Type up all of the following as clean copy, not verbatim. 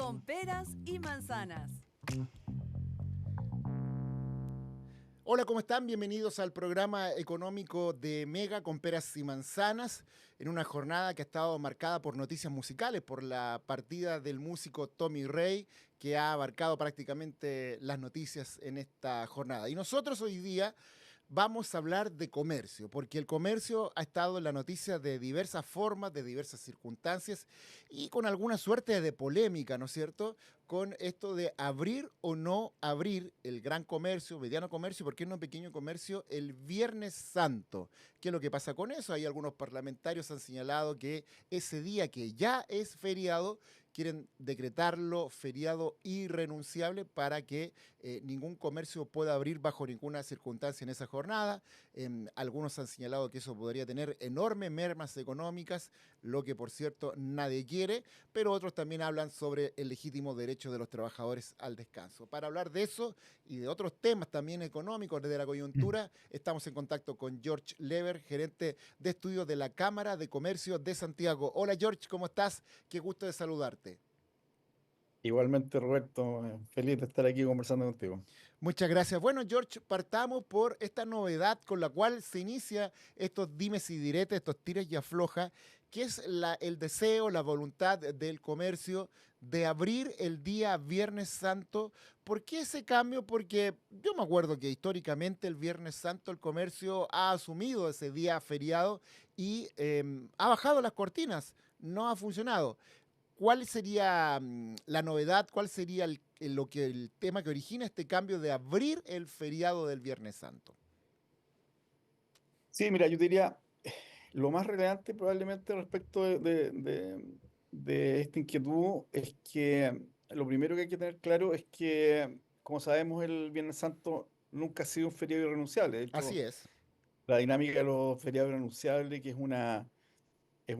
con peras y manzanas. Hola, ¿cómo están? Bienvenidos al programa económico de Mega con peras y manzanas, en una jornada que ha estado marcada por noticias musicales, por la partida del músico Tommy Rey, que ha abarcado prácticamente las noticias en esta jornada. Y nosotros hoy día vamos a hablar de comercio, porque el comercio ha estado en la noticia de diversas formas, de diversas circunstancias y con alguna suerte de polémica, ¿no es cierto? Con esto de abrir o no abrir el gran comercio, mediano comercio, ¿por qué no pequeño comercio? El Viernes Santo. ¿Qué es lo que pasa con eso? Hay algunos parlamentarios han señalado que ese día que ya es feriado, quieren decretarlo feriado irrenunciable para que ningún comercio pueda abrir bajo ninguna circunstancia en esa jornada. Algunos han señalado que eso podría tener enormes mermas económicas, lo que por cierto nadie quiere, pero otros también hablan sobre el legítimo derecho de los trabajadores al descanso. Para hablar de eso y de otros temas también económicos desde la coyuntura, estamos en contacto con George Lever, gerente de estudios de la Cámara de Comercio de Santiago. Hola George, ¿cómo estás? Qué gusto de saludarte. Igualmente, Roberto, feliz de estar aquí conversando contigo. Muchas gracias. Bueno, George, partamos por esta novedad con la cual se inicia estos dimes y diretes, estos tires y afloja, que es el deseo, la voluntad del comercio de abrir el día Viernes Santo. ¿Por qué ese cambio? Porque yo me acuerdo que históricamente el Viernes Santo el comercio ha asumido ese día feriado y ha bajado las cortinas, no ha funcionado. ¿Cuál sería la novedad? ¿Cuál sería el tema que origina este cambio de abrir el feriado del Viernes Santo? Sí, mira, yo diría, lo más relevante probablemente respecto de esta inquietud es que lo primero que hay que tener claro es que, como sabemos, el Viernes Santo nunca ha sido un feriado irrenunciable. De Así hecho, es. la dinámica de los feriados irrenunciables, que es una, es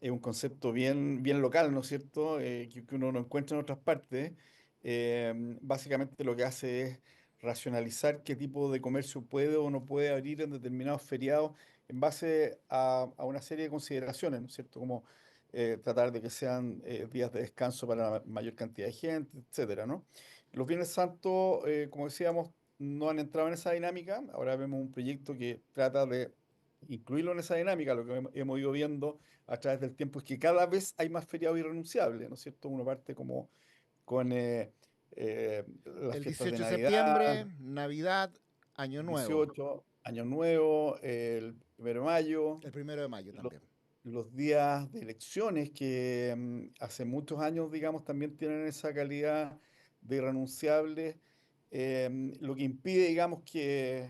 un concepto bien local, ¿no es cierto? Que uno no encuentra en otras partes. Básicamente lo que hace es racionalizar qué tipo de comercio puede o no puede abrir en determinados feriados en base a una serie de consideraciones, ¿no es cierto? Como tratar de que sean días de descanso para la mayor cantidad de gente, etcétera, ¿no? Los Viernes Santos, como decíamos, no han entrado en esa dinámica. Ahora vemos un proyecto que trata de incluirlo en esa dinámica. Lo que hemos ido viendo a través del tiempo es que cada vez hay más feriados irrenunciables, ¿no es cierto? Uno parte como con las El fiestas de 18 de Navidad, septiembre, Navidad, Año el Nuevo. 18, Año Nuevo, el 1 de mayo, El 1 de mayo los, también. los días de elecciones que hace muchos años, digamos, también tienen esa calidad de irrenunciables, lo que impide, digamos, que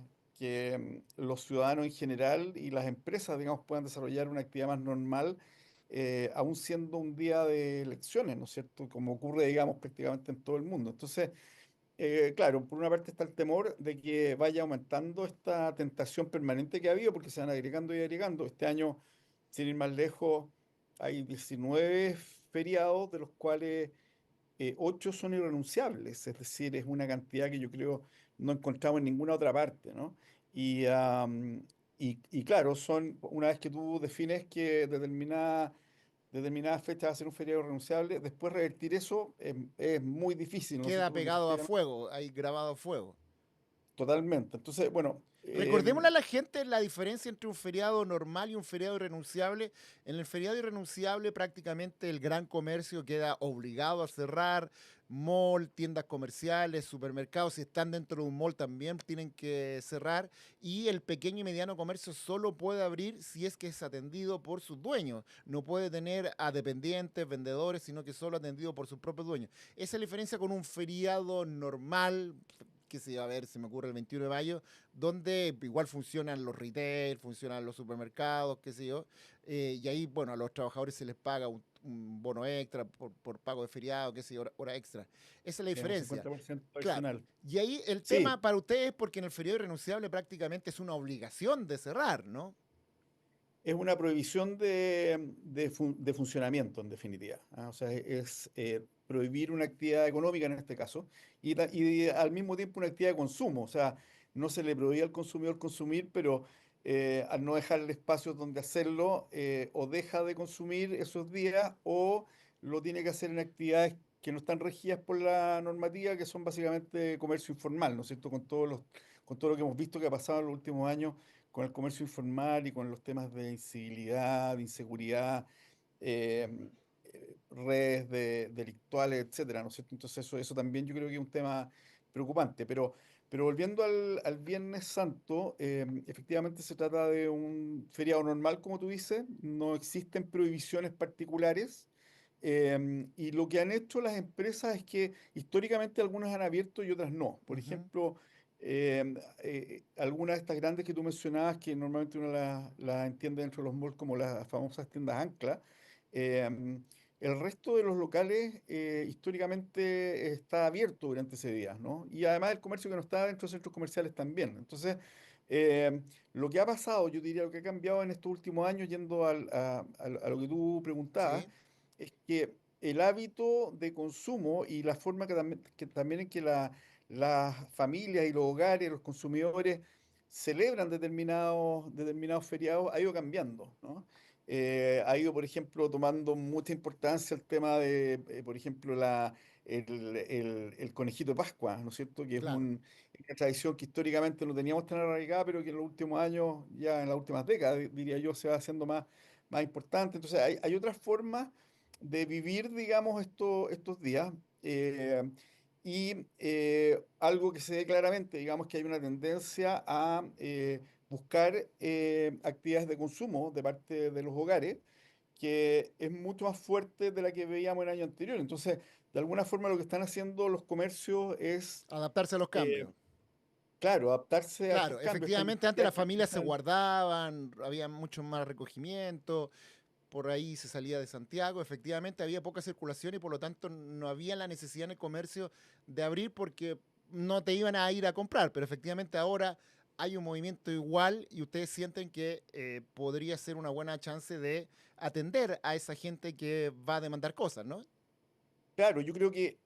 los ciudadanos en general y las empresas, digamos, puedan desarrollar una actividad más normal, aún siendo un día de elecciones, ¿no es cierto? Como ocurre, digamos, prácticamente en todo el mundo. Entonces, claro, por una parte está el temor de que vaya aumentando esta tentación permanente que ha habido, porque se van agregando y agregando. Este año, sin ir más lejos, hay 19 feriados, de los cuales 8 son irrenunciables, es decir, es una cantidad que yo creo no encontramos en ninguna otra parte, ¿no? Y, y claro, una vez que tú defines que determinadas fechas va a ser un feriado irrenunciable, después revertir eso es muy difícil, ¿no es Queda cierto? Porque pegado a efectivamente fuego, ahí grabado a fuego. totalmente. Entonces, bueno, Recordémosle a la gente la diferencia entre un feriado normal y un feriado irrenunciable. En el feriado irrenunciable prácticamente el gran comercio queda obligado a cerrar, mall, tiendas comerciales, supermercados, si están dentro de un mall también tienen que cerrar y el pequeño y mediano comercio solo puede abrir si es que es atendido por sus dueños. No puede tener a dependientes, vendedores, sino que solo atendido por sus propios dueños. Esa es la diferencia con un feriado normal, que se va a ver, se me ocurre el 21 de mayo, donde igual funcionan los retail, funcionan los supermercados, qué sé yo, y ahí, bueno, a los trabajadores se les paga un bono extra por pago de feriado, qué sé yo, hora extra. Esa es la un diferencia. 50% Claro. adicional. Y ahí el Sí, tema para ustedes, es porque en el feriado irrenunciable prácticamente es una obligación de cerrar, ¿no? es una prohibición de funcionamiento, en definitiva. ¿Ah? O sea, es prohibir una actividad económica en este caso y al mismo tiempo una actividad de consumo. O sea, no se le prohíbe al consumidor consumir, pero al no dejarle espacios donde hacerlo, o deja de consumir esos días o lo tiene que hacer en actividades que no están regidas por la normativa, que son básicamente comercio informal, ¿no es cierto? Con todo lo que hemos visto que ha pasado en los últimos años con el comercio informal y con los temas de incivilidad, de inseguridad, eh, redes delictuales, etcétera, ¿no es cierto? Entonces eso también yo creo que es un tema preocupante. Pero volviendo al Viernes Santo, efectivamente se trata de un feriado normal, como tú dices, no existen prohibiciones particulares. Y lo que han hecho las empresas es que históricamente algunas han abierto y otras no. Por Ujú. ejemplo, algunas de estas grandes que tú mencionabas, que normalmente uno las entiende dentro de los malls como las famosas tiendas ancla, em, el resto de los locales históricamente está abierto durante ese día, ¿no? Y además el comercio que no está dentro de centros comerciales también. Entonces, lo que ha pasado, yo diría lo que ha cambiado en estos últimos años, yendo a lo que tú preguntabas, Sí, es que el hábito de consumo y la forma que también en que las familias y los hogares, los consumidores celebran determinados feriados ha ido cambiando, ¿no? Ha ido, por ejemplo, tomando mucha importancia el tema de, por ejemplo, el conejito de Pascua, ¿no es cierto? Que es claro. una tradición que históricamente no teníamos tan arraigada, pero que en los últimos años, ya en las últimas décadas, diría yo, se va haciendo más importante. Entonces, hay otras formas de vivir, digamos, estos días. eh, y algo que se ve claramente, digamos, que hay una tendencia a buscar actividades de consumo de parte de los hogares, que es mucho más fuerte de la que veíamos el año anterior. Entonces, de alguna forma lo que están haciendo los comercios es, Adaptarse a los eh, cambios. claro, adaptarse a estos Claro, cambios. Esta efectivamente antes necesidad las que familias se empiezan. guardaban, había mucho más recogimiento, por ahí se salía de Santiago, efectivamente había poca circulación y por lo tanto no había la necesidad en el comercio de abrir porque no te iban a ir a comprar, pero efectivamente ahora hay un movimiento igual y ustedes sienten que podría ser una buena chance de atender a esa gente que va a demandar cosas, ¿no? Claro, yo creo que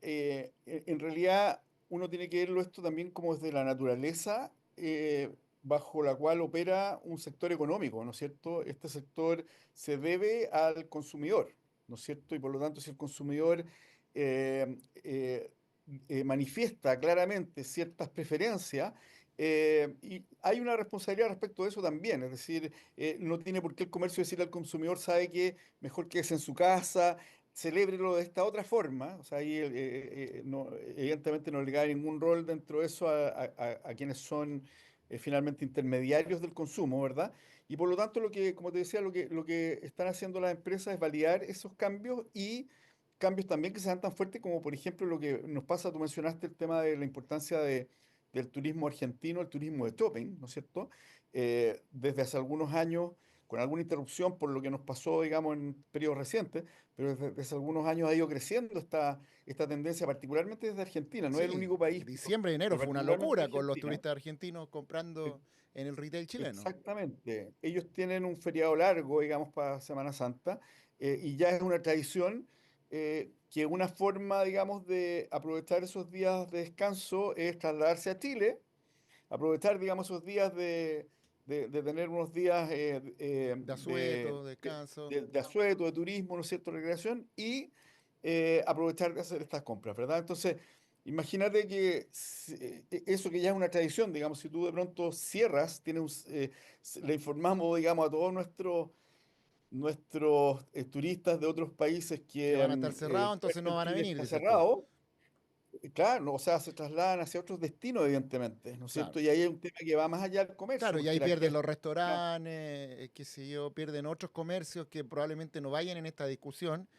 en realidad uno tiene que verlo esto también como desde la naturaleza bajo la cual opera un sector económico, ¿no es cierto? Este sector se debe al consumidor, ¿no es cierto? Y por lo tanto, si el consumidor eh, eh, manifiesta claramente ciertas preferencias, y hay una responsabilidad respecto de eso también, es decir, no tiene por qué el comercio decirle al consumidor, sabe que mejor quédese en su casa, celébrelo de esta otra forma. O sea, ahí no, evidentemente no le cae ningún rol dentro de eso a quienes son finalmente intermediarios del consumo, ¿verdad? Y por lo tanto, como te decía, lo que están haciendo las empresas es validar esos cambios y cambios también que sean tan fuertes como, por ejemplo, lo que nos pasa, tú mencionaste el tema de la importancia del turismo argentino, el turismo de shopping, ¿no es cierto? Desde hace algunos años, con alguna interrupción por lo que nos pasó, digamos, en periodos recientes, pero desde hace algunos años ha ido creciendo esta tendencia, particularmente desde Argentina. No es el Sí, único país, diciembre y enero pero fue una particularmente locura con los Argentina. turistas argentinos e- comprando en el retail chileno. Exactamente. Ellos tienen un feriado largo, digamos, para Semana Santa, y ya es una tradición que una forma, digamos, de aprovechar esos días de descanso es trasladarse a Chile, aprovechar, digamos, esos días de tener unos días De asueto, descanso. de asueto, de turismo, ¿no es cierto?, recreación, y aprovechar de hacer estas compras, ¿verdad? Entonces, imagínate que eso que ya es una tradición, digamos, si tú de pronto cierras, le informamos, digamos, a todos nuestros turistas de otros países Que que van a estar cerrados, el entonces comercio no en van a Chile venir, está dices tú. cerrado. Claro, no, o sea, se trasladan hacia otros destinos, evidentemente, ¿no es Claro. cierto? Y ahí hay un tema que va más allá del comercio, Claro, y porque ahí la pierden actividad los económica. restaurantes, qué sé yo, pierden otros comercios que probablemente no vayan en esta discusión.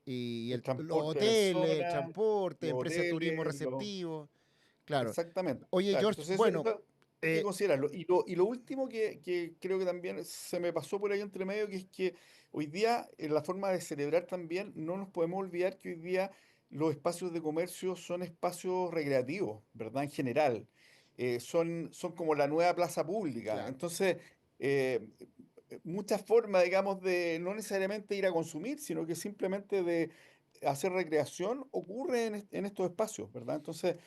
Y El los transporte de hoteles, el personas, transporte, los empresas de turismo hoteles, receptivo. Claro. exactamente, Oye, claro. George, Entonces bueno, eso hay que eh, considerarlo. Y lo último que creo que también se me pasó por ahí entre medio, que es que hoy día, en la forma de celebrar también, no nos podemos olvidar que hoy día los espacios de comercio son espacios recreativos, ¿verdad? En general. Son como la nueva plaza pública. claro. Entonces, eh, muchas formas, digamos, de no necesariamente ir a consumir, sino que simplemente de hacer recreación ocurre en estos espacios, ¿verdad? Entonces,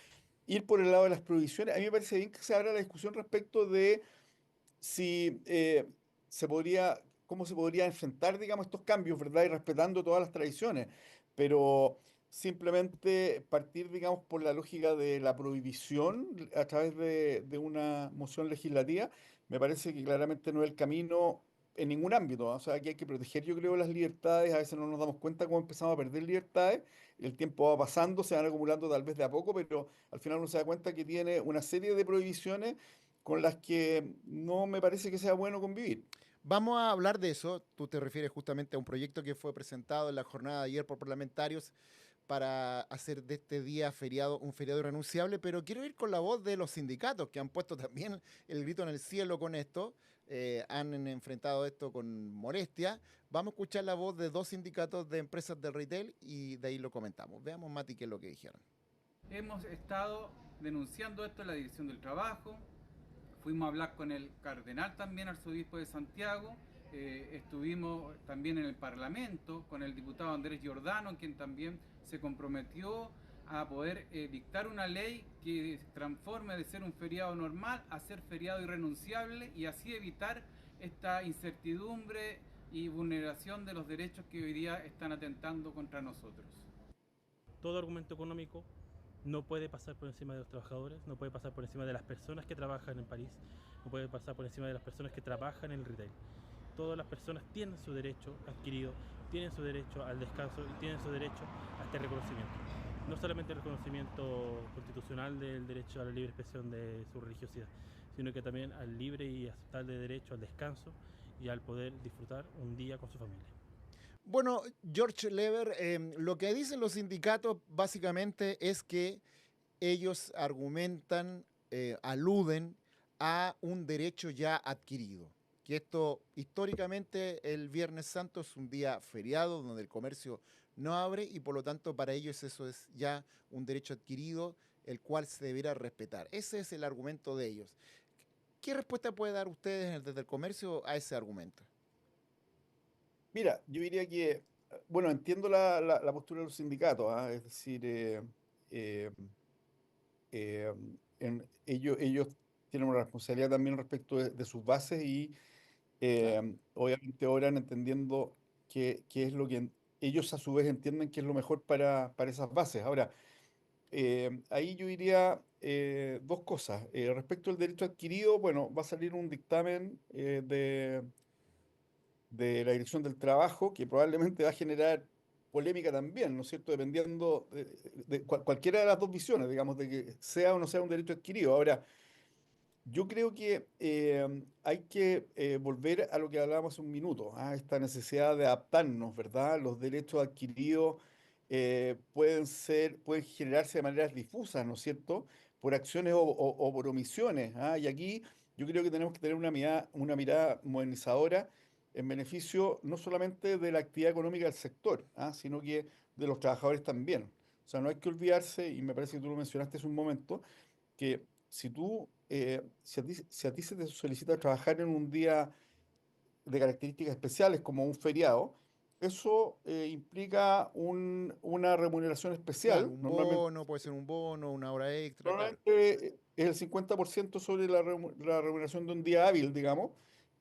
ir por el lado de las prohibiciones, a mí me parece bien que se abra la discusión respecto de si cómo se podría enfrentar, digamos, estos cambios, ¿verdad? Y respetando todas las tradiciones. Pero simplemente partir, digamos, por la lógica de la prohibición a través de una moción legislativa, me parece que claramente no es el camino en ningún ámbito. O sea, que hay que proteger, yo creo, las libertades. A veces no nos damos cuenta cómo empezamos a perder libertades. El tiempo va pasando, se van acumulando tal vez de a poco, pero al final uno se da cuenta que tiene una serie de prohibiciones con las que no me parece que sea bueno convivir. Vamos a hablar de eso. Tú te refieres justamente a un proyecto que fue presentado en la jornada de ayer por parlamentarios para hacer de este día feriado un feriado irrenunciable, pero quiero ir con la voz de los sindicatos que han puesto también el grito en el cielo con esto, han enfrentado esto con molestia. Vamos a escuchar la voz de dos sindicatos de empresas del retail y de ahí lo comentamos. Veamos, Mati, qué es lo que dijeron. Hemos estado denunciando esto en la Dirección del Trabajo, fuimos a hablar con el cardenal también, arzobispo de Santiago, estuvimos también en el Parlamento con el diputado Andrés Giordano, quien también se comprometió a poder dictar una ley que transforme de ser un feriado normal a ser feriado irrenunciable y así evitar esta incertidumbre y vulneración de los derechos que hoy día están atentando contra nosotros. Todo argumento económico no puede pasar por encima de los trabajadores, no puede pasar por encima de las personas que trabajan en París, no puede pasar por encima de las personas que trabajan en el retail. Todas las personas tienen su derecho adquirido, tienen su derecho al descanso y tienen su derecho a este reconocimiento. No solamente el reconocimiento constitucional del derecho a la libre expresión de su religiosidad, sino que también al libre y aceptable derecho al descanso y al poder disfrutar un día con su familia. Bueno, George Lever, lo que dicen los sindicatos básicamente es que ellos argumentan, aluden a un derecho ya adquirido. Que esto históricamente el Viernes Santo es un día feriado donde el comercio no abre y por lo tanto para ellos eso es ya un derecho adquirido el cual se deberá respetar. Ese es el argumento de ellos. ¿Qué respuesta puede dar ustedes desde el comercio a ese argumento? Mira, yo diría que, bueno, entiendo la postura de los sindicatos, ¿ah? Es decir, eh, eh, ellos tienen una responsabilidad también respecto de sus bases y Claro. obviamente oran entendiendo qué es lo que ellos a su vez entienden que es lo mejor para esas bases. Ahora, ahí yo diría dos cosas. Respecto al derecho adquirido, bueno, va a salir un dictamen de la Dirección del Trabajo, que probablemente va a generar polémica también, ¿no es cierto? Dependiendo de cualquiera de las dos visiones, digamos, de que sea o no sea un derecho adquirido. Ahora, yo creo que hay que volver a lo que hablábamos hace un minuto, a esta necesidad de adaptarnos, ¿verdad? Los derechos adquiridos pueden generarse de maneras difusas, ¿no es cierto? Por acciones o por omisiones, ¿ah? Y aquí yo creo que tenemos que tener una mirada modernizadora en beneficio no solamente de la actividad económica del sector, ¿ah? Sino que de los trabajadores también. O sea, no hay que olvidarse, y me parece que tú lo mencionaste hace un momento, que si a ti se te solicita trabajar en un día de características especiales como un feriado, eso implica una remuneración Claro, especial. un Normalmente, bono, puede ser un bono, una hora extra, claro. normalmente es el 50% sobre la remuneración de un día hábil, digamos,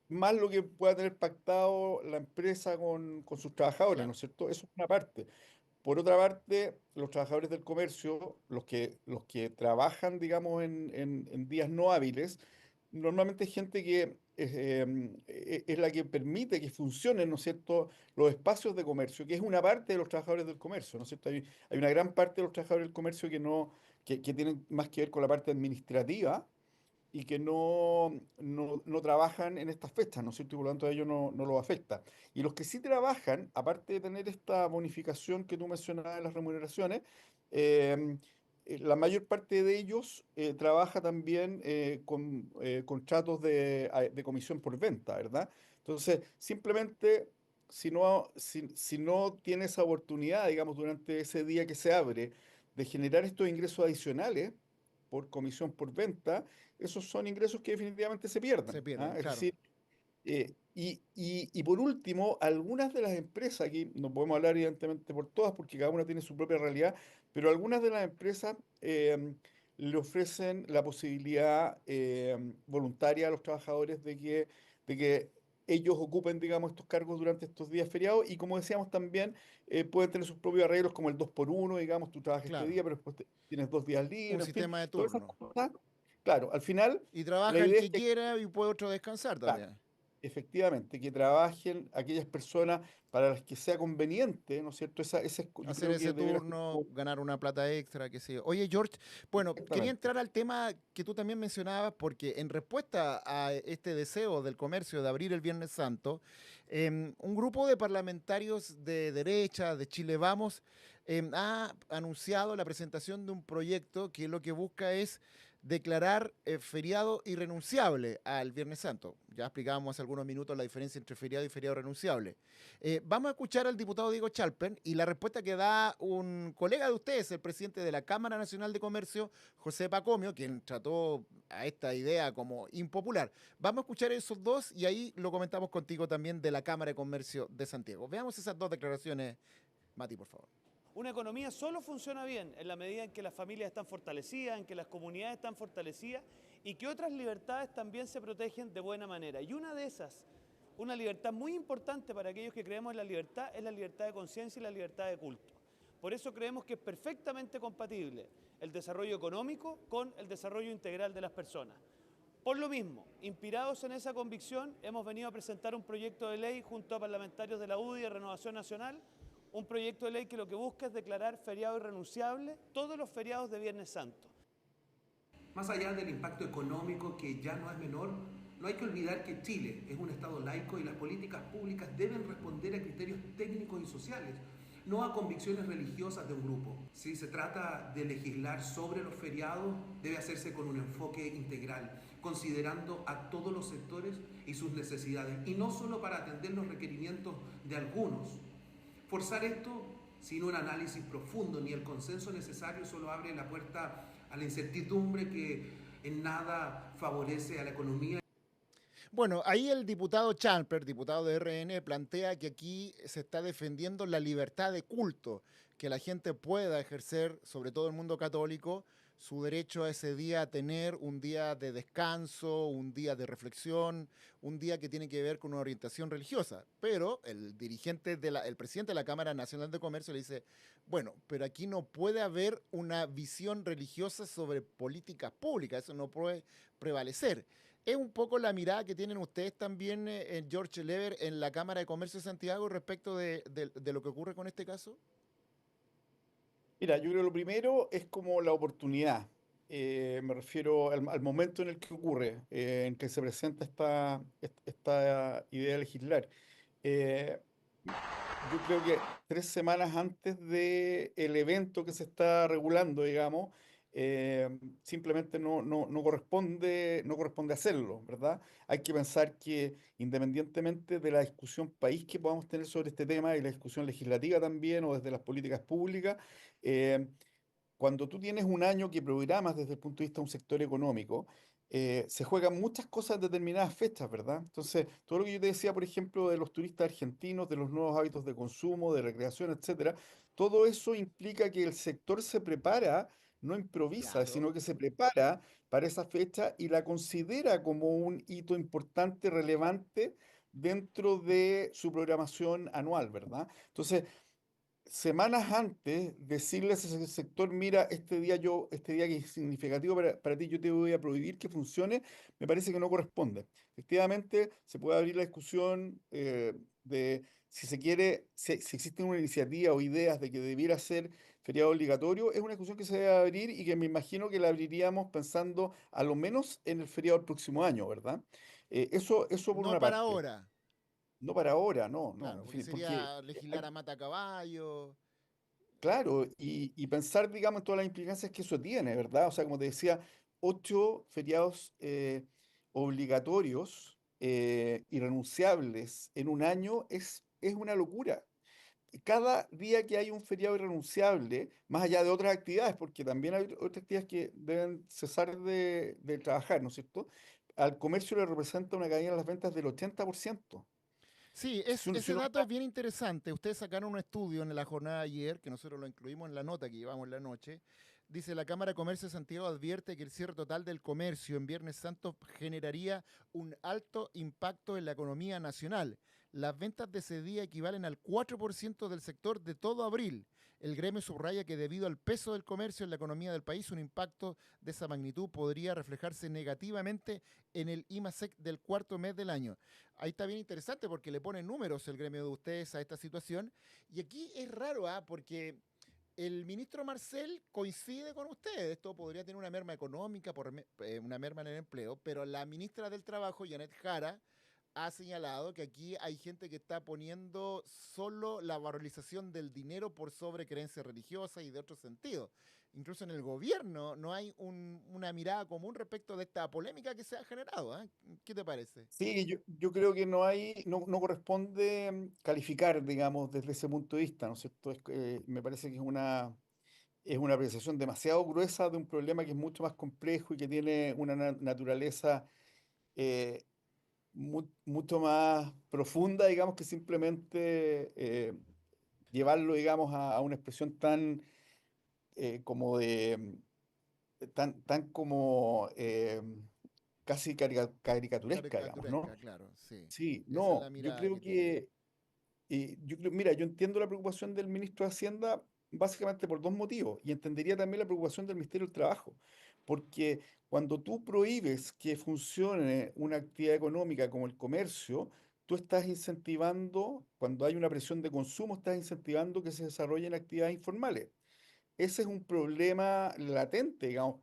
más lo que pueda tener pactado la empresa con sus trabajadores, ¿no Claro. es cierto? Eso es una parte. Por otra parte, los trabajadores del comercio, los que trabajan, digamos, en días no hábiles, normalmente es gente que es la que permite que funcionen, ¿no es cierto?, los espacios de comercio, que es una parte de los trabajadores del comercio, ¿no es cierto? Hay una gran parte de los trabajadores del comercio que tienen más que ver con la parte administrativa y que no trabajan en estas fechas, ¿no es cierto? Y por lo tanto a ellos no los afecta. Y los que sí trabajan, aparte de tener esta bonificación que tú mencionabas de las remuneraciones, eh, la mayor parte de ellos trabaja también con contratos de comisión por venta, ¿verdad? Entonces, simplemente, si no tienes esa oportunidad, digamos, durante ese día que se abre, de generar estos ingresos adicionales por comisión por venta, esos son ingresos que definitivamente se Se pierden, pierden, ¿ah? Es claro. decir, y por último, algunas de las empresas, aquí no podemos hablar evidentemente por todas porque cada una tiene su propia realidad, pero algunas de las empresas le ofrecen la posibilidad voluntaria a los trabajadores de que ellos ocupen, digamos, estos cargos durante estos días feriados y como decíamos también, pueden tener sus propios arreglos como el 2 por 1, digamos, tú trabajas este Claro, día, pero después tienes 2 días un libres, en fin, sistema de todas esas turno. cosas. Claro, al final, Y la trabaja el idea es que que, quiera y puede otro descansar claro, también. efectivamente, que trabajen aquellas personas para las que sea conveniente, ¿no es cierto? Yo Hacer creo que ese debería ser turno, como... ganar una plata extra, qué sé yo. Oye, George, bueno, quería Exactamente. entrar al tema que tú también mencionabas, porque en respuesta a este deseo del comercio de abrir el Viernes Santo, un grupo de parlamentarios de derecha, de Chile Vamos, ha anunciado la presentación de un proyecto que lo que busca es declarar feriado irrenunciable al Viernes Santo. Ya explicábamos hace algunos minutos la diferencia entre feriado y feriado renunciable. Vamos a escuchar al diputado Diego Chalpen y la respuesta que da un colega de ustedes, el presidente de la Cámara Nacional de Comercio, José Pacomio, quien trató a esta idea como impopular. Vamos a escuchar esos dos y ahí lo comentamos contigo también de la Cámara de Comercio de Santiago. Veamos esas dos declaraciones, Mati, por favor. Una economía solo funciona bien en la medida en que las familias están fortalecidas, en que las comunidades están fortalecidas y que otras libertades también se protegen de buena manera. Y una de esas, una libertad muy importante para aquellos que creemos en la libertad, es la libertad de conciencia y la libertad de culto. Por eso creemos que es perfectamente compatible el desarrollo económico con el desarrollo integral de las personas. Por lo mismo, inspirados en esa convicción, hemos venido a presentar un proyecto de ley junto a parlamentarios de la UDI y de Renovación Nacional, un proyecto de ley que lo que busca es declarar feriado irrenunciable todos los feriados de Viernes Santo. Más allá del impacto económico, que ya no es menor, no hay que olvidar que Chile es un Estado laico y las políticas públicas deben responder a criterios técnicos y sociales, no a convicciones religiosas de un grupo. Si se trata de legislar sobre los feriados, debe hacerse con un enfoque integral, considerando a todos los sectores y sus necesidades, y no solo para atender los requerimientos de algunos. Forzar esto sin un análisis profundo ni el consenso necesario solo abre la puerta a la incertidumbre que en nada favorece a la economía. Bueno, ahí el diputado Chalper, diputado de RN, plantea que aquí se está defendiendo la libertad de culto, que la gente pueda ejercer, sobre todo el mundo católico, su derecho a ese día a tener un día de descanso, un día de reflexión, un día que tiene que ver con una orientación religiosa. Pero el el presidente de la Cámara Nacional de Comercio le dice, bueno, pero aquí no puede haber una visión religiosa sobre políticas públicas, eso no puede prevalecer. Es un poco la mirada que tienen ustedes también, George Lever, en la Cámara de Comercio de Santiago respecto de lo que ocurre con este caso. Mira, yo creo que lo primero es como la oportunidad. Me refiero al momento en el que ocurre, en que se presenta esta idea de legislar. Eh, yo creo que 3 semanas antes del evento que se está regulando, digamos, simplemente no corresponde hacerlo, ¿verdad? Hay que pensar que independientemente de la discusión país que podamos tener sobre este tema y la discusión legislativa también o desde las políticas públicas, eh, cuando tú tienes un año que programas desde el punto de vista de un sector económico, se juegan muchas cosas en determinadas fechas, ¿verdad? Entonces, todo lo que yo te decía, por ejemplo, de los turistas argentinos, de los nuevos hábitos de consumo, de recreación, etcétera, todo eso implica que el sector se prepara, no improvisa, Claro. sino que se prepara para esa fecha y la considera como un hito importante, relevante dentro de su programación anual, ¿verdad? Entonces, semanas antes decirles a ese sector, mira, este día que es significativo para ti, yo te voy a prohibir que funcione, me parece que no corresponde. Efectivamente, se puede abrir la discusión de si se quiere, si existe una iniciativa o ideas de que debiera ser feriado obligatorio, es una discusión que se debe abrir y que me imagino que la abriríamos pensando a lo menos en el feriado del próximo año, ¿verdad? Eso por No una para parte. ahora, No para ahora, no, no, claro, porque porque sería legislar a mata caballo. claro, y pensar, digamos, en todas las implicancias que eso tiene, ¿verdad? O sea, como te decía, 8 feriados obligatorios irrenunciables en un año es una locura. Cada día que hay un feriado irrenunciable, más allá de otras actividades, porque también hay otras actividades que deben cesar de trabajar, ¿no es cierto? Al comercio le representa una caída en las ventas del 80%. Sí, Si ese uno dato mira, es bien interesante. Ustedes sacaron un estudio en la jornada de ayer, que nosotros lo incluimos en la nota que llevamos en la noche, Dice, la Cámara de Comercio de Santiago advierte que el cierre total del comercio en Viernes Santo generaría un alto impacto en la economía nacional. Las ventas de ese día equivalen al 4% del sector de todo abril. El gremio subraya que debido al peso del comercio en la economía del país, un impacto de esa magnitud podría reflejarse negativamente en el IMASEC del cuarto mes del año. Ahí está bien interesante porque le ponen números el gremio de ustedes a esta situación. Y aquí es raro, porque el ministro Marcel coincide con ustedes. Esto podría tener una merma económica, una merma en el empleo, pero la ministra del Trabajo, Janet Jara, ha señalado que aquí hay gente que está poniendo solo la valorización del dinero por sobre creencias religiosas y de otros sentidos. Incluso en el gobierno no hay una mirada común respecto de esta polémica que se ha generado. ¿Qué te parece? Sí, yo creo que no corresponde calificar, digamos, desde ese punto de vista, ¿no es cierto? Me parece que es una apreciación demasiado gruesa de un problema que es mucho más complejo y que tiene una naturaleza eh, mucho más profunda, digamos, que simplemente llevarlo, digamos, a una expresión tan como tan como casi caricaturesca, digamos, ¿no? Caricaturesca, claro, sí. Sí, Esa es la no, yo mirada creo que tiene. mira, yo entiendo la preocupación del ministro de Hacienda básicamente por dos motivos, y entendería también la preocupación del Ministerio del Trabajo, porque cuando tú prohíbes que funcione una actividad económica como el comercio, tú estás incentivando, cuando hay una presión de consumo, estás incentivando que se desarrollen actividades informales. Ese es un problema latente, digamos,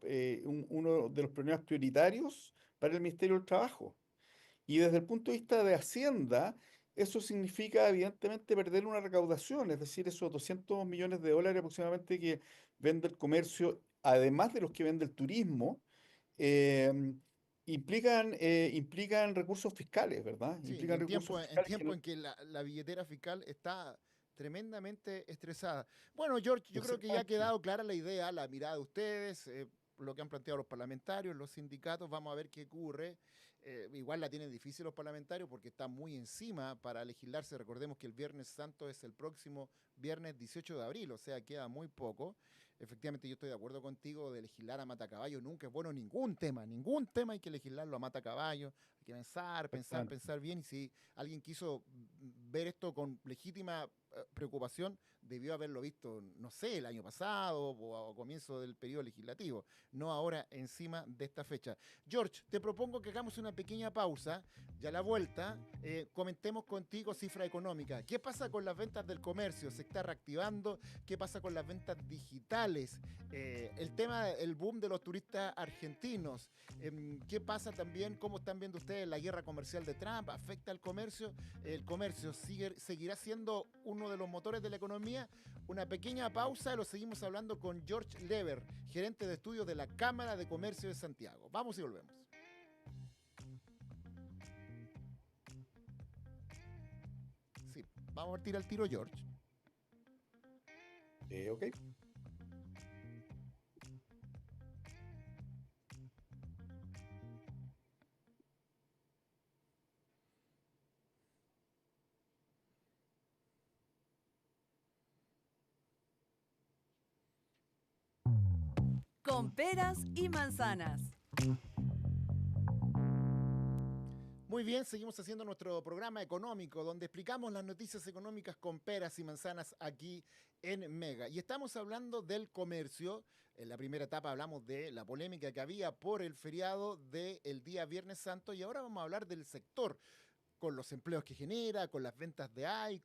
uno de los problemas prioritarios para el Ministerio del Trabajo. Y desde el punto de vista de Hacienda, eso significa evidentemente perder una recaudación, es decir, esos 200 millones de dólares aproximadamente que vende el comercio, además de los que vende el turismo, eh, implican recursos fiscales, ¿verdad? Sí, y Implican recursos en fiscales que tiempo en que la billetera fiscal está tremendamente estresada. Bueno, George, yo creo que ya ha exactamente. quedado clara la idea, la mirada de ustedes, lo que han planteado los parlamentarios, los sindicatos, vamos a ver qué ocurre. Igual la tienen difícil los parlamentarios porque están muy encima para legislarse. Recordemos que el Viernes Santo es el próximo viernes 18 de abril, o sea, queda muy poco. Efectivamente, yo estoy de acuerdo contigo de legislar a matacaballo. Nunca es bueno ningún tema hay que legislarlo a matacaballo. Hay que Exactamente. pensar bien. Y si alguien quiso ver esto con legítima preocupación, debió haberlo visto, no sé, el año pasado o a comienzo del periodo legislativo, no ahora encima de esta fecha. George, te propongo que hagamos una pequeña pausa y a la vuelta comentemos contigo cifra económica. ¿Qué pasa con las ventas del comercio? ¿Se está reactivando? ¿Qué pasa con las ventas digitales? El tema, el boom de los turistas argentinos. ¿Qué pasa también? ¿Cómo están viendo ustedes la guerra comercial de Trump? ¿Afecta al comercio? ¿El comercio seguirá siendo uno de los motores de la economía? Una pequeña pausa y lo seguimos hablando con George Lever, gerente de estudios de la Cámara de Comercio de Santiago. Vamos y volvemos. Sí, vamos a partir al tiro, George. Ok. Con peras y manzanas. Muy bien, seguimos haciendo nuestro programa económico donde explicamos las noticias económicas con peras y manzanas aquí en Mega. Y estamos hablando del comercio. En la primera etapa hablamos de la polémica que había por el feriado del día Viernes Santo y ahora vamos a hablar del sector con los empleos que genera, con las ventas de AI,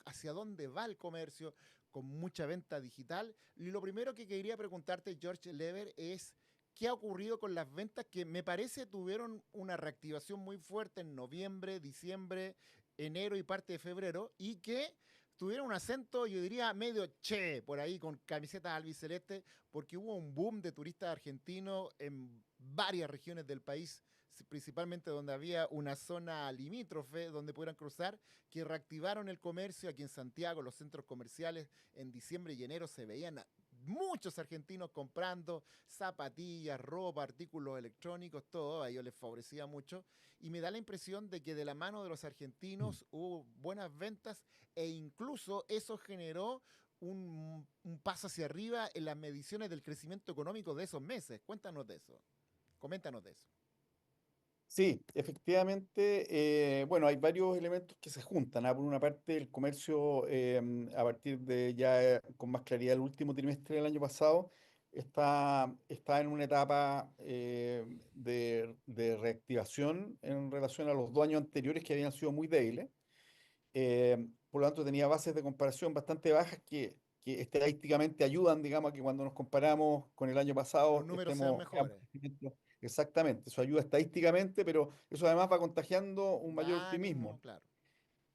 hacia dónde va el comercio, con mucha venta digital. Y lo primero que quería preguntarte, George Lever, es qué ha ocurrido con las ventas que me parece tuvieron una reactivación muy fuerte en noviembre, diciembre, enero y parte de febrero, y que tuvieron un acento, yo diría, medio che, por ahí, con camisetas albiceleste, porque hubo un boom de turistas argentinos en varias regiones del país, principalmente donde había una zona limítrofe donde pudieran cruzar, que reactivaron el comercio. Aquí en Santiago, los centros comerciales en diciembre y enero se veían muchos argentinos comprando zapatillas, ropa, artículos electrónicos, todo, a ellos les favorecía mucho. Y me da la impresión de que de la mano de los argentinos hubo buenas ventas e incluso eso generó un paso hacia arriba en las mediciones del crecimiento económico de esos meses. Cuéntanos de eso. Coméntanos de eso. Sí, efectivamente, bueno, hay varios elementos que se juntan. Por una parte, el comercio, a partir de ya con más claridad el último trimestre del año pasado, está en una etapa de reactivación en relación a los 2 años anteriores que habían sido muy débiles. Por lo tanto, tenía bases de comparación bastante bajas que estadísticamente ayudan, digamos, a que cuando nos comparamos con el año Los pasado números sean veamos mejores. crecimiento. Exactamente, eso ayuda estadísticamente, pero eso además va contagiando un mayor Da optimismo. ánimo, claro.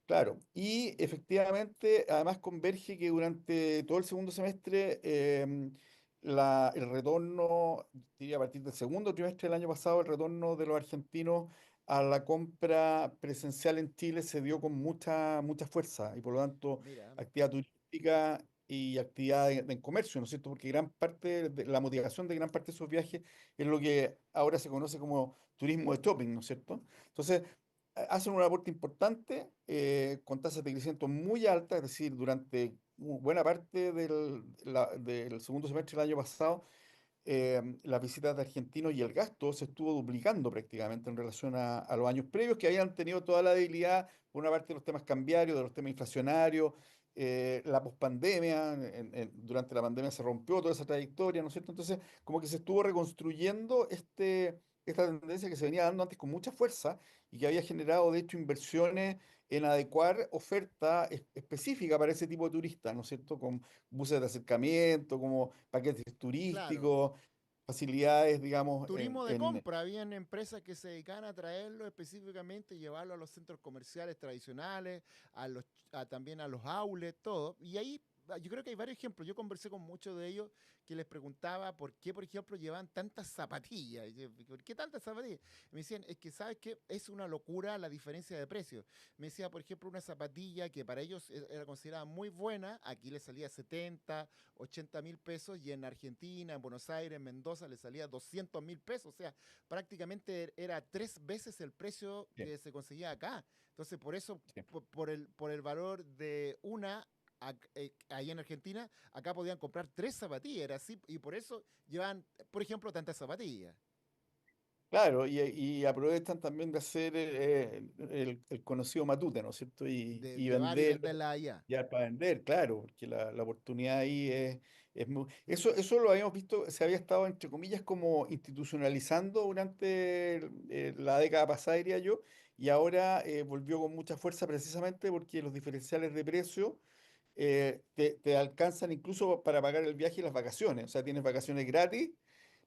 Claro, y efectivamente, además converge que durante todo el segundo semestre, el retorno, diría a partir del segundo trimestre del año pasado, el retorno de los argentinos a la compra presencial en Chile se dio con mucha fuerza y por lo tanto Mira, actividad turística y actividad en comercio, ¿no es cierto? Porque gran parte de la motivación de gran parte de esos viajes es lo que ahora se conoce como turismo de shopping, ¿no es cierto? Entonces, hacen un aporte importante con tasas de crecimiento muy altas, es decir, durante buena parte del segundo semestre del año pasado, las visitas de argentinos y el gasto se estuvo duplicando prácticamente en relación a los años previos, que habían tenido toda la debilidad, por una parte de los temas cambiarios, de los temas inflacionarios, la pospandemia, durante la pandemia se rompió toda esa trayectoria, ¿no es cierto? Entonces, como que se estuvo reconstruyendo esta tendencia que se venía dando antes con mucha fuerza y que había generado, de hecho, inversiones en adecuar oferta específica para ese tipo de turistas, ¿no es cierto? Con buses de acercamiento, como paquetes claro. turísticos, facilidades, digamos, Turismo de compra, habían empresas que se dedicaban a traerlo específicamente, llevarlo a los centros comerciales tradicionales, también a los outlets, todo. Y ahí yo creo que hay varios ejemplos. Yo conversé con muchos de ellos que les preguntaba por qué, por ejemplo, llevan tantas zapatillas. Y yo, ¿por qué tantas zapatillas? Me decían, es que sabes que es una locura la diferencia de precios. Me decía, por ejemplo, una zapatilla que para ellos era considerada muy buena, aquí le salía 70, 80.000 pesos y en Argentina, en Buenos Aires, en Mendoza le salía 200.000 pesos. O sea, prácticamente era 3 veces el precio sí, que se conseguía acá. Entonces, por eso, sí. por el valor de una, ahí en Argentina, acá podían comprar 3 zapatillas, era así, y por eso llevan, por ejemplo, tantas zapatillas. Claro, y aprovechan también de hacer el conocido matute, ¿no es cierto? De Y llevar y vender, venderla allá. ya para vender, claro, porque la oportunidad ahí es muy... Eso lo habíamos visto, se había estado, entre comillas, como institucionalizando durante la década pasada, diría yo, y ahora volvió con mucha fuerza precisamente porque los diferenciales de precio te alcanzan incluso para pagar el viaje y las vacaciones. O sea, tienes vacaciones gratis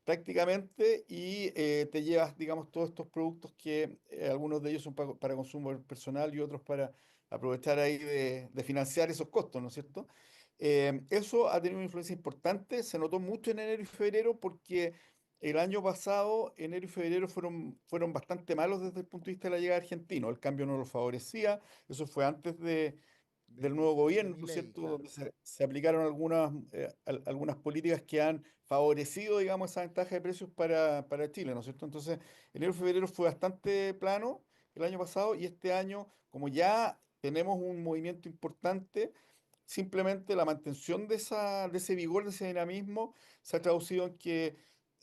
prácticamente y te llevas, digamos, todos estos productos que algunos de ellos son para consumo personal y otros para aprovechar ahí de financiar esos costos, ¿no es cierto? Eso ha tenido una influencia importante, se notó mucho en enero y febrero porque el año pasado, enero y febrero fueron bastante malos desde el punto de vista de la llegada argentina, el cambio no lo favorecía, eso fue antes del nuevo De gobierno, mi ¿no es ley, cierto? claro. Donde se aplicaron algunas políticas que han favorecido, digamos, esa ventaja de precios para Chile, ¿no es cierto? Entonces, enero y febrero fue bastante plano el año pasado y este año, como ya tenemos un movimiento importante, simplemente la mantención de ese vigor, de ese dinamismo, se ha traducido en que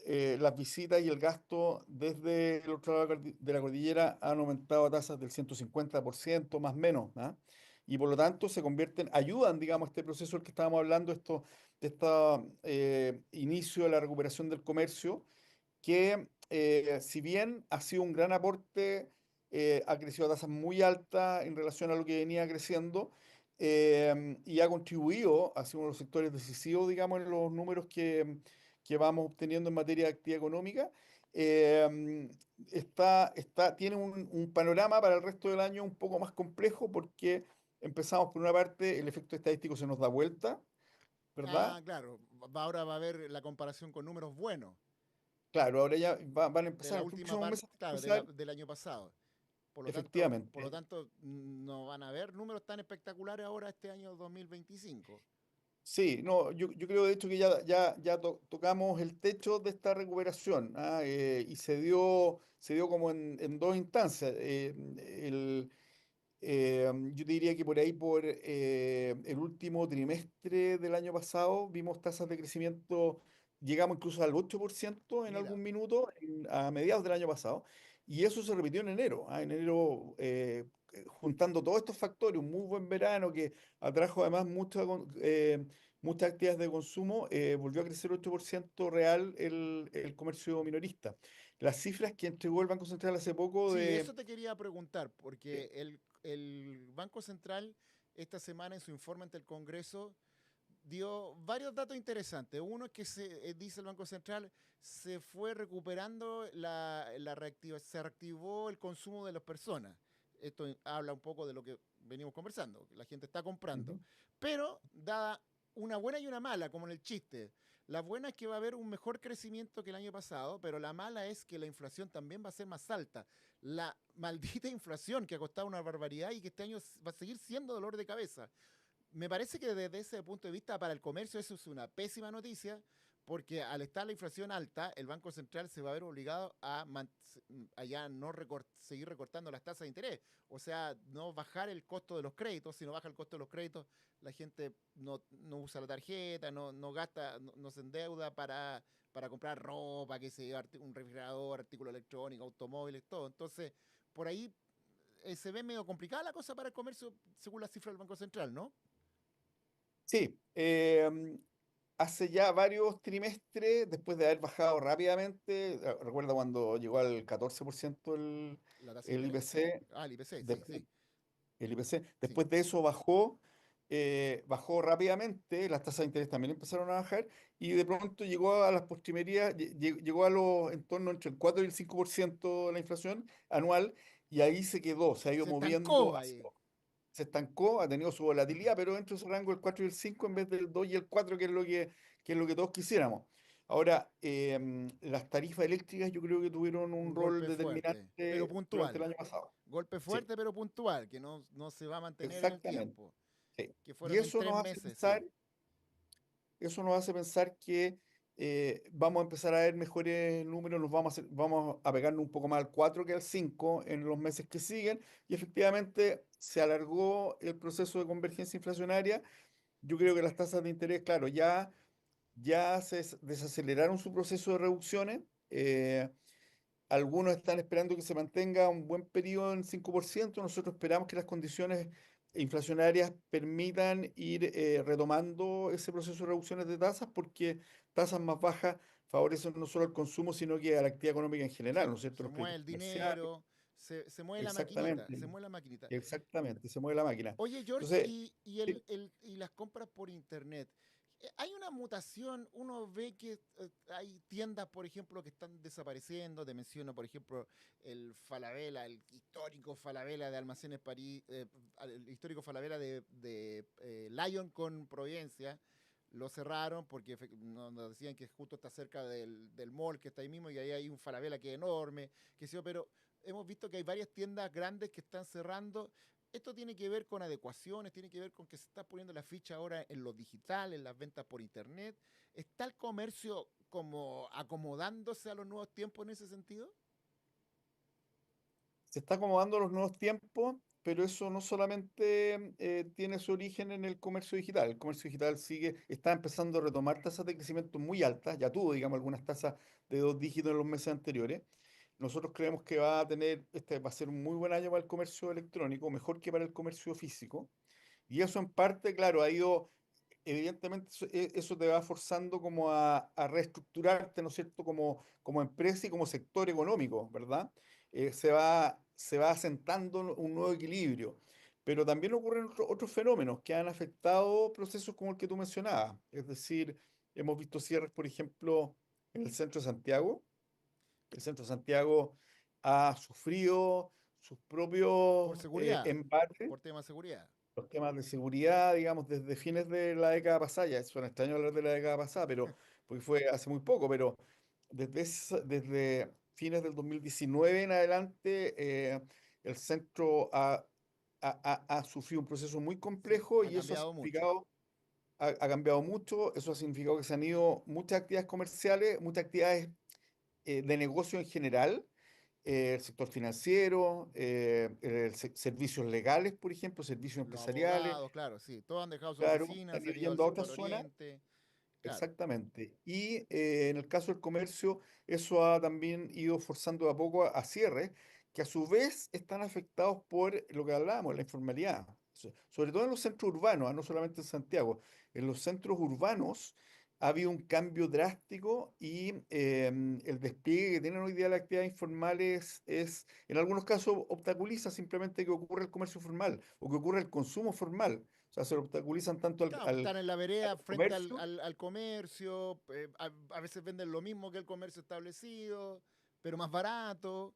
las visitas y el gasto desde el otro lado de la cordillera han aumentado a tasas del 150% más o menos, ¿ah? Y por lo tanto se convierten, ayudan, digamos, este proceso del que estábamos hablando, de este inicio de la recuperación del comercio, que si bien ha sido un gran aporte, ha crecido a tasas muy altas en relación a lo que venía creciendo y ha contribuido a ser uno de los sectores decisivos, digamos, en los números que vamos obteniendo en materia de actividad económica. eh, Tiene un panorama para el resto del año un poco más complejo porque empezamos por una parte, el efecto estadístico se nos da vuelta, ¿verdad? Ah, claro. Ahora va a haber la comparación con números buenos Claro, ahora ya van a de empezar la los última próximos parte, meses a claro, empezar, del año pasado. Por lo efectivamente. tanto, no van a haber números tan espectaculares ahora este año 2025. Sí, no, yo creo de hecho que ya tocamos el techo de esta recuperación, ¿ah? Y se dio como en dos instancias. Yo te diría que por ahí, por el último trimestre del año pasado, vimos tasas de crecimiento, llegamos incluso al 8% en Mira, algún minuto a mediados del año pasado, y eso se repitió en enero. En enero, juntando todos estos factores, un muy buen verano que atrajo además muchas actividades de consumo, volvió a crecer 8% real el comercio minorista. Las cifras que entregó el Banco Central hace poco sí, de... eso te quería preguntar, porque eh, el Banco Central esta semana en su informe ante el Congreso dio varios datos interesantes. Uno es que dice el Banco Central, se fue recuperando se reactivó el consumo de las personas. Esto habla un poco de lo que venimos conversando, que la gente está comprando. Ujú. Pero da una buena y una mala, como en el chiste. La buena es que va a haber un mejor crecimiento que el año pasado, pero la mala es que la inflación también va a ser más alta. La maldita inflación que ha costado una barbaridad y que este año va a seguir siendo dolor de cabeza. Me parece que desde ese punto de vista para el comercio eso es una pésima noticia, porque al estar la inflación alta, el Banco Central se va a ver obligado a ya no seguir recortando las tasas de interés. O sea, no bajar el costo de los créditos. Si no baja el costo de los créditos, la gente no usa la tarjeta, no gasta, no se endeuda para comprar ropa, que se un refrigerador, artículos electrónicos, automóviles, todo. Entonces, por ahí se ve medio complicada la cosa para el comercio según las cifras del Banco Central, ¿no? Sí, hace ya varios trimestres, después de haber bajado rápidamente, recuerda cuando llegó al 14% La tasa de el interés. IPC, Ah, el IPC, sí, después, sí, el IPC, sí. después de eso bajó rápidamente, las tasas de interés también empezaron a bajar y de pronto llegó a las postrimerías, llegó a los en torno entre el 4 y el 5% de la inflación anual y ahí se quedó, se ha ido Se moviendo estancó hacia ahí. se estancó, ha tenido su volatilidad, pero dentro de ese rango el 4 y el 5 en vez del 2 y el 4 que es lo que todos quisiéramos. Ahora, las tarifas eléctricas yo creo que tuvieron un Un rol golpe fuerte, pero determinante durante el puntual. año pasado. Golpe Sí, fuerte, pero puntual, que no se va a mantener en el exactamente. tiempo. Sí. Que Y fueron en 3 meses, sí. eso nos hace pensar que vamos a empezar a ver mejores números, vamos a pegarnos un poco más al 4 que al 5 en los meses que siguen, y efectivamente se alargó el proceso de convergencia inflacionaria. Yo creo que las tasas de interés, claro, ya desaceleraron su proceso de reducciones. Algunos están esperando que se mantenga un buen periodo en 5%. Nosotros esperamos que las condiciones inflacionarias permitan ir retomando ese proceso de reducciones de tasas, porque tasas más bajas favorecen no solo al consumo, sino que a la actividad económica en general, ¿no Sí, es cierto? se Los mueve créditos el comerciales. dinero, se mueve la maquinita, Exactamente, se mueve la maquinita. exactamente, se mueve la máquina. Oye, George, Entonces, y las compras por internet. Hay una mutación, uno ve que hay tiendas, por ejemplo, que están desapareciendo. Te menciono, por ejemplo, el Falabella, el histórico Falabella de Almacenes París, el histórico Falabella de Lyon con Providencia. Lo cerraron porque nos decían que justo está cerca del mall que está ahí mismo y ahí hay un Falabella que es enorme, que sí, pero hemos visto que hay varias tiendas grandes que están cerrando. Esto tiene que ver con adecuaciones, tiene que ver con que se está poniendo la ficha ahora en lo digital, en las ventas por internet. ¿Está el comercio como acomodándose a los nuevos tiempos en ese sentido? se está acomodando a los nuevos tiempos, pero eso no solamente tiene su origen en el comercio digital. El comercio digital está empezando a retomar tasas de crecimiento muy altas, ya tuvo, digamos, algunas tasas de 2 dígitos en los meses anteriores. Nosotros creemos que este va a ser un muy buen año para el comercio electrónico, mejor que para el comercio físico. Y eso en parte, claro, evidentemente eso te va forzando como a reestructurarte, ¿no es cierto?, como empresa y como sector económico, ¿verdad? Se va asentando un nuevo equilibrio. Pero también ocurren otros fenómenos que han afectado procesos como el que tú mencionabas. Es decir, hemos visto cierres, por ejemplo, en el centro de Santiago. El centro de Santiago ha sufrido sus Por propios seguridad, embates, por tema de seguridad. los temas de seguridad, digamos, desde fines de la década pasada. Ya suena extraño hablar de la década pasada, pero porque fue hace muy poco, pero desde fines del 2019 en adelante, el centro ha sufrido un proceso muy Sí, complejo ha y eso cambiado mucho. ha cambiado mucho. Eso ha significado que se han ido muchas actividades comerciales, muchas actividades de negocio en general, el sector financiero, servicios legales, por ejemplo, servicios Los empresariales, abogados, claro, sí. Todos han dejado su claro, oficina, han están salido al yendo a otras sector zonas. oriente. Claro. Exactamente. Y en el caso del comercio, eso ha también ido forzando de a poco a cierres, que a su vez están afectados por lo que hablábamos, la informalidad. Sobre todo en los centros urbanos, no solamente en Santiago. En los centros urbanos ha habido un cambio drástico y el despliegue que tienen hoy día las actividades informales en algunos casos, obstaculiza simplemente que ocurra el comercio formal o que ocurra el consumo formal. O sea, se lo obstaculizan tanto Claro, pues están en la vereda al frente comercio. al comercio, a veces venden lo mismo que el comercio establecido, pero más barato.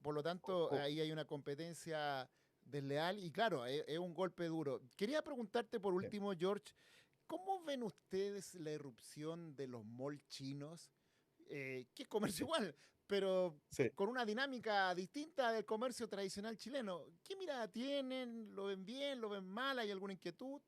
Por lo tanto, o- ahí hay una competencia desleal y claro, es un golpe duro. Quería preguntarte por Sí, último, George, ¿cómo ven ustedes la irrupción de los malls chinos? Que es comercio igual, pero sí, con una dinámica distinta del comercio tradicional chileno. ¿Qué mirada tienen? ¿Lo ven bien? ¿Lo ven mal? ¿Hay alguna inquietud?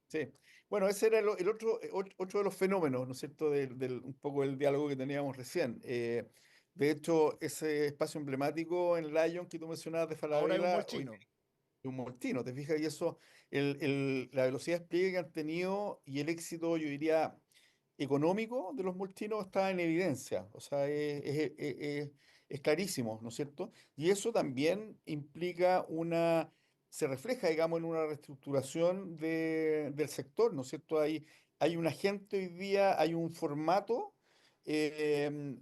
sí. Bueno, ese era el otro, otro de los fenómenos, ¿no es cierto?, un poco el diálogo que teníamos recién. De hecho, ese espacio emblemático en Lyon que tú mencionabas de Ahora es un mall Falabella, hoy chino. un moltino, ¿te fijas? Y eso, la velocidad de despliegue que han tenido y el éxito, yo diría, económico de los moltinos está en evidencia. O sea, es clarísimo, ¿no es cierto? Y eso también implica se refleja, digamos, en una reestructuración del sector, ¿no es cierto? Hay un agente hoy día, hay un formato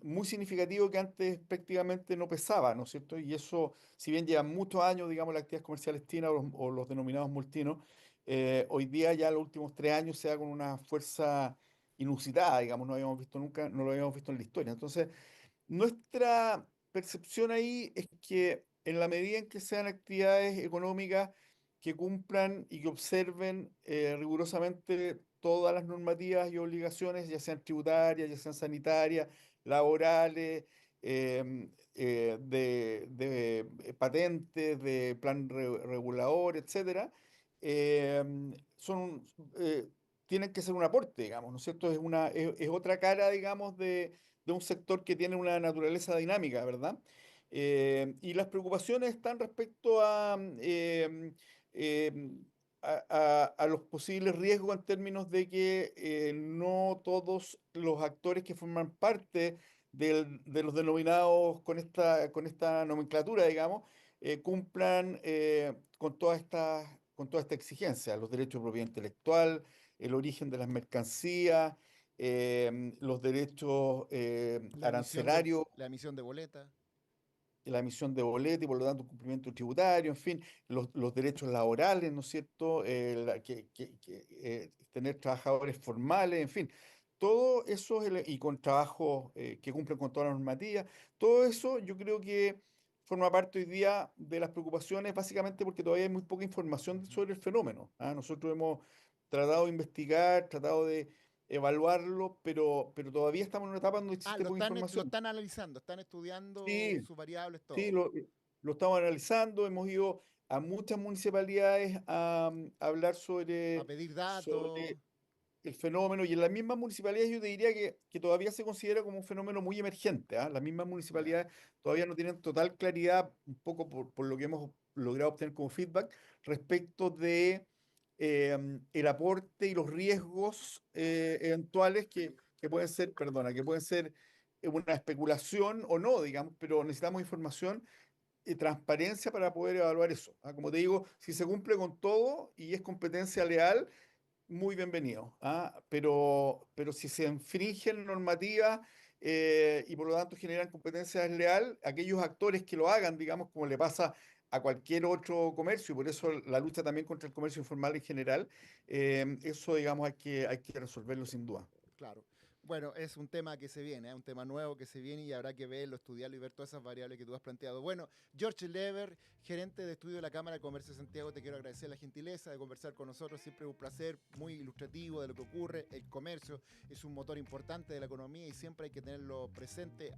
muy significativo que antes prácticamente no pesaba, ¿no es cierto? Y eso, si bien llevan muchos años, digamos, las actividades comerciales chinas o los denominados multinos, hoy día ya los últimos 3 años se da con una fuerza inusitada, digamos, no habíamos visto nunca, no lo habíamos visto en la historia. Entonces, nuestra percepción ahí es que en la medida en que sean actividades económicas que cumplan y que observen rigurosamente todas las normativas y obligaciones, ya sean tributarias, ya sean sanitarias, laborales, de patentes, de plan regulador, etcétera, son, eh, tienen que ser un aporte, digamos, ¿no es cierto? Es otra cara, digamos, de un sector que tiene una naturaleza dinámica, ¿verdad? Y las preocupaciones están respecto em, a los posibles riesgos en términos de que no todos los actores que forman parte de los denominados con esta nomenclatura, digamos, cumplan con toda esta exigencia, los derechos de propiedad intelectual, el origen de las mercancías, los derechos arancelarios, La emisión de boleta. la emisión de boletos y por lo tanto un cumplimiento tributario, en fin, los derechos laborales, ¿no es cierto? Tener trabajadores formales, en fin, todo eso y con trabajos que cumplen con todas las normativas, todo eso yo creo que forma parte hoy día de las preocupaciones, básicamente porque todavía hay muy poca información Ujú. sobre el fenómeno. ¿Ah? Nosotros hemos tratado de investigar, tratado de evaluarlo, pero todavía estamos en una etapa donde Ah, existe poca lo información. están analizando, están estudiando Sí, sus variables, sí, todo. lo estamos analizando, hemos ido a muchas municipalidades a hablar A pedir datos. sobre el fenómeno y en las mismas municipalidades yo te diría que todavía se considera como un fenómeno muy emergente, ¿ah? Las mismas Ya. municipalidades todavía no tienen total claridad, un poco por lo que hemos logrado obtener como feedback, respecto de el aporte y los riesgos eventuales que pueden ser, perdona, que pueden ser una especulación o no, digamos, pero necesitamos información y transparencia para poder evaluar eso. ¿Ah? Como te digo, si se cumple con todo y es competencia leal, muy bienvenido. ¿Ah? Pero si se infringen normativas y por lo tanto generan competencia desleal, aquellos actores que lo hagan, digamos, como le pasa a cualquier otro comercio, y por eso la lucha también contra el comercio informal en general, eso, digamos, hay que resolverlo sin duda. Claro. Bueno, es un tema que se viene, un tema nuevo que se viene y habrá que verlo, estudiarlo y ver todas esas variables que tú has planteado. Bueno, George Lever, gerente de estudio de la Cámara de Comercio de Santiago, te quiero agradecer la gentileza de conversar con nosotros. Siempre es un placer, muy ilustrativo de lo que ocurre. El comercio es un motor importante de la economía y siempre hay que tenerlo presente.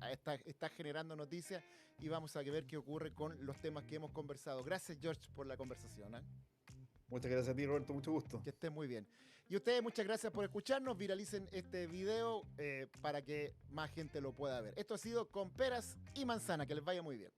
Está generando noticias y vamos a ver qué ocurre con los temas que hemos conversado. Gracias, George, por la conversación. ¿Eh? Muchas gracias a ti, Roberto, mucho gusto. Que estén muy bien. Y ustedes, muchas gracias por escucharnos. Viralicen este video para que más gente lo pueda ver. Esto ha sido Con Peras y Manzana. Que les vaya muy bien.